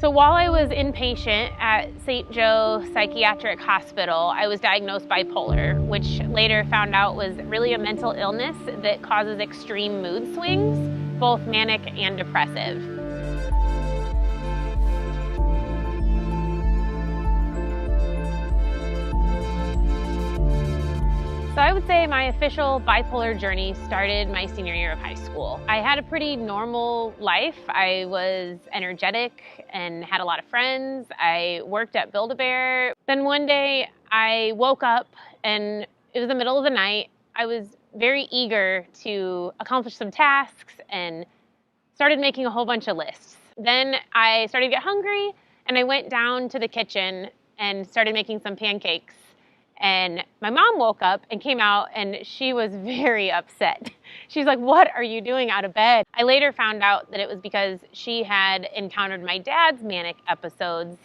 So while I was inpatient at St. Joe Psychiatric Hospital, I was diagnosed bipolar, which later found out was really a mental illness that causes extreme mood swings, both manic and depressive. So I would say my official bipolar journey started my senior year of high school. I had a pretty normal life. I was energetic and had a lot of friends. I worked at Build-A-Bear. Then one day I woke up and it was the middle of the night. I was very eager to accomplish some tasks and started making a whole bunch of lists. Then I started to get hungry and I went down to the kitchen and started making some pancakes. And my mom woke up and came out and she was very upset. She's like, "What are you doing out of bed?" I later found out that it was because she had encountered my dad's manic episodes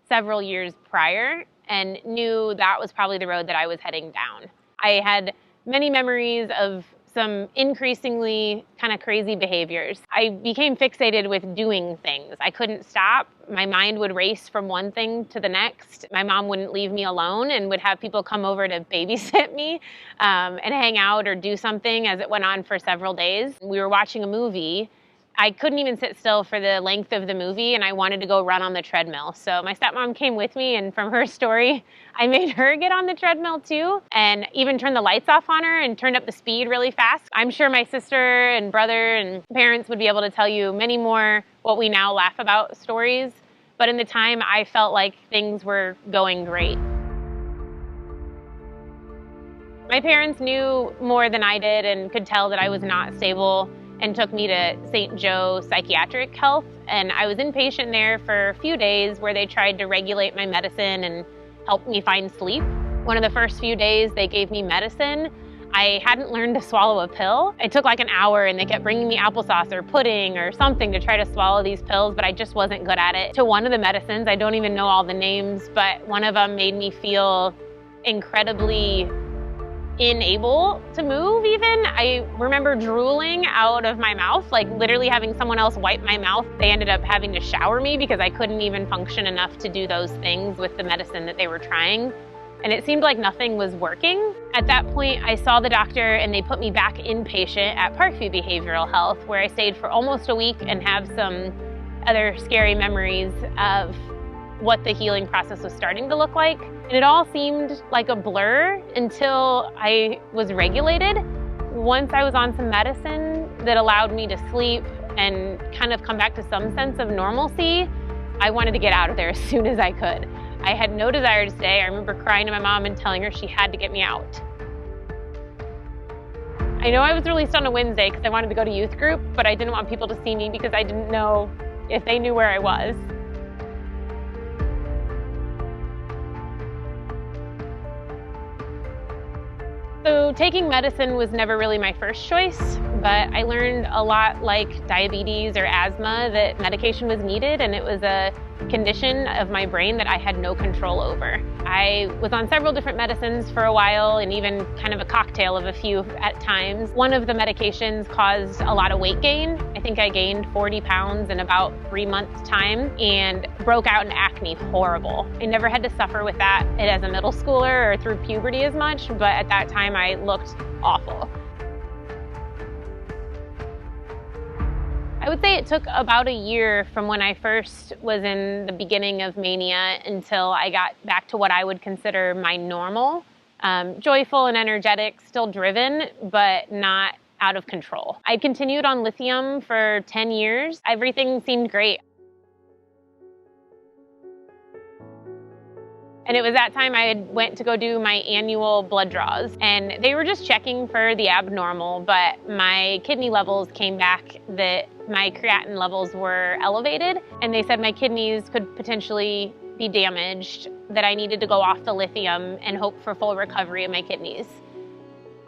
several years prior and knew that was probably the road that I was heading down. I had many memories of some increasingly kind of crazy behaviors. I became fixated with doing things. I couldn't stop. My mind would race from one thing to the next. My mom wouldn't leave me alone and would have people come over to babysit me and hang out or do something as it went on for several days. We were watching a movie. I couldn't even sit still for the length of the movie and I wanted to go run on the treadmill. So my stepmom came with me and from her story, I made her get on the treadmill too and even turned the lights off on her and turned up the speed really fast. I'm sure my sister and brother and parents would be able to tell you many more what we now laugh about stories. But in the time, I felt like things were going great. My parents knew more than I did and could tell that I was not stable and took me to St. Joe Psychiatric Health. And I was inpatient there for a few days where they tried to regulate my medicine and help me find sleep. One of the first few days they gave me medicine, I hadn't learned to swallow a pill. It took like an hour and they kept bringing me applesauce or pudding or something to try to swallow these pills, but I just wasn't good at it. To one of the medicines, I don't even know all the names, but one of them made me feel incredibly unable to move even. I remember drooling out of my mouth, like literally having someone else wipe my mouth. They ended up having to shower me because I couldn't even function enough to do those things with the medicine that they were trying. And it seemed like nothing was working. At that point, I saw the doctor and they put me back inpatient at Parkview Behavioral Health, where I stayed for almost a week and have some other scary memories of what the healing process was starting to look like. And it all seemed like a blur until I was regulated. Once I was on some medicine that allowed me to sleep and kind of come back to some sense of normalcy, I wanted to get out of there as soon as I could. I had no desire to stay. I remember crying to my mom and telling her she had to get me out. I know I was released on a Wednesday because I wanted to go to youth group, but I didn't want people to see me because I didn't know if they knew where I was. So taking medicine was never really my first choice, but I learned a lot like diabetes or asthma that medication was needed and it was a condition of my brain that I had no control over. I was on several different medicines for a while and even kind of a cocktail of a few at times. One of the medications caused a lot of weight gain. I think I gained 40 pounds in about 3 months' time and broke out in acne horrible. I never had to suffer with that as a middle schooler or through puberty as much, but at that time I looked awful. I would say it took about a year from when I first was in the beginning of mania until I got back to what I would consider my normal. Joyful and energetic, still driven, but not out of control. I continued on lithium for 10 years. Everything seemed great. And it was that time I went to go do my annual blood draws. And they were just checking for the abnormal, but my kidney levels came back that my creatinine levels were elevated. And they said my kidneys could potentially be damaged, that I needed to go off the lithium and hope for full recovery of my kidneys.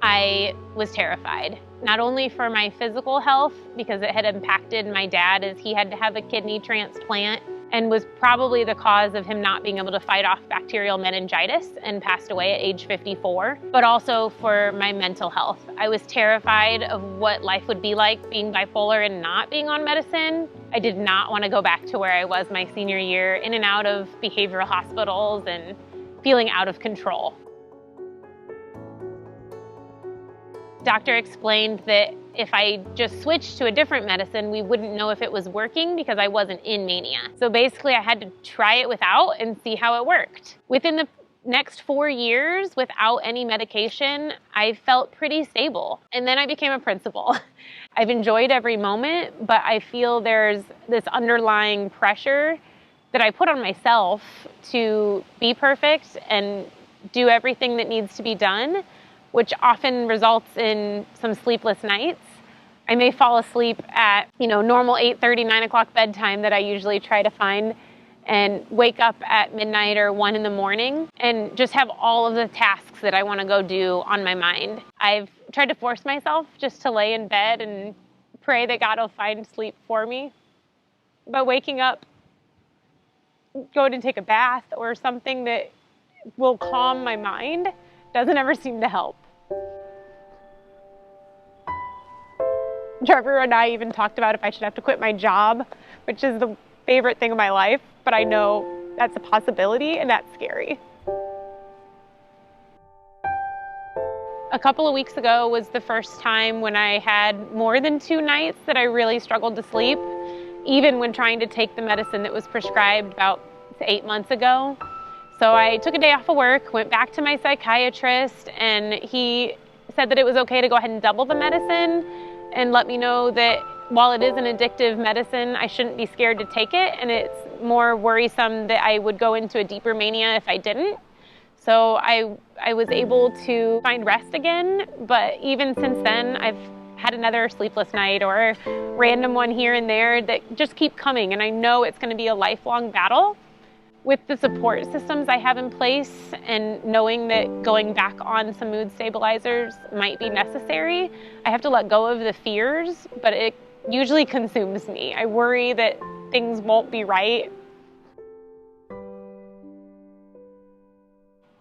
I was terrified, not only for my physical health, because it had impacted my dad as he had to have a kidney transplant, and was probably the cause of him not being able to fight off bacterial meningitis and passed away at age 54, but also for my mental health. I was terrified of what life would be like being bipolar and not being on medicine. I did not want to go back to where I was my senior year, in and out of behavioral hospitals and feeling out of control. Doctor explained that if I just switched to a different medicine, we wouldn't know if it was working because I wasn't in mania. So basically I had to try it without and see how it worked. Within the next 4 years, without any medication, I felt pretty stable. And then I became a principal. I've enjoyed every moment, but I feel there's this underlying pressure that I put on myself to be perfect and do everything that needs to be done, which often results in some sleepless nights. I may fall asleep at, normal 8:30, 9 o'clock bedtime that I usually try to find, and wake up at midnight or 1 in the morning and just have all of the tasks that I want to go do on my mind. I've tried to force myself just to lay in bed and pray that God will find sleep for me. But waking up, go to take a bath or something that will calm my mind doesn't ever seem to help. Trevor and I even talked about if I should have to quit my job, which is the favorite thing of my life, but I know that's a possibility and that's scary. A couple of weeks ago was the first time when I had more than 2 nights that I really struggled to sleep, even when trying to take the medicine that was prescribed about 8 months ago. So I took a day off of work, went back to my psychiatrist, and he said that it was okay to go ahead and double the medicine and let me know that while it is an addictive medicine, I shouldn't be scared to take it, and it's more worrisome that I would go into a deeper mania if I didn't. So I was able to find rest again, but even since then, I've had another sleepless night or a random one here and there that just keep coming, and I know it's going to be a lifelong battle. With the support systems I have in place and knowing that going back on some mood stabilizers might be necessary, I have to let go of the fears, but it usually consumes me. I worry that things won't be right.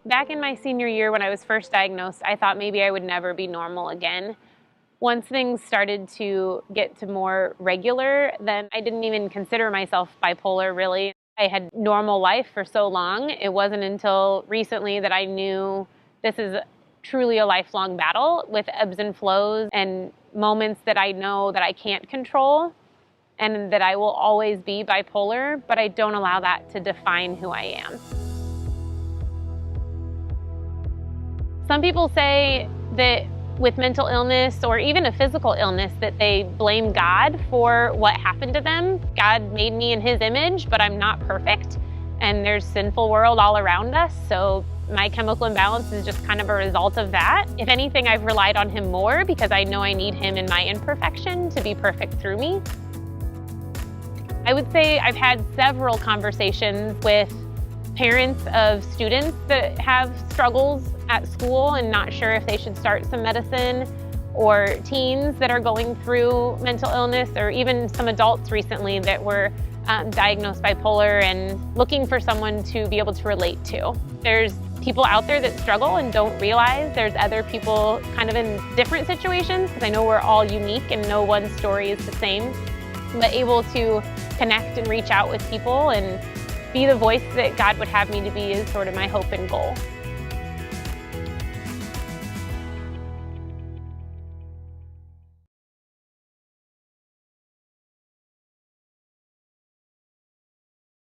Back in my senior year when I was first diagnosed, I thought maybe I would never be normal again. Once things started to get to more regular, then I didn't even consider myself bipolar, really. I had normal life for so long. It wasn't until recently that I knew this is truly a lifelong battle with ebbs and flows and moments that I know that I can't control and that I will always be bipolar, but I don't allow that to define who I am. Some people say that with mental illness or even a physical illness that they blame God for what happened to them. God made me in his image, but I'm not perfect. And there's sinful world all around us. So my chemical imbalance is just kind of a result of that. If anything, I've relied on him more because I know I need him in my imperfection to be perfect through me. I would say I've had several conversations with parents of students that have struggles at school and not sure if they should start some medicine, or teens that are going through mental illness, or even some adults recently that were diagnosed bipolar and looking for someone to be able to relate to. There's people out there that struggle and don't realize there's other people kind of in different situations, because I know we're all unique and no one story is the same, but able to connect and reach out with people and be the voice that God would have me to be is sort of my hope and goal.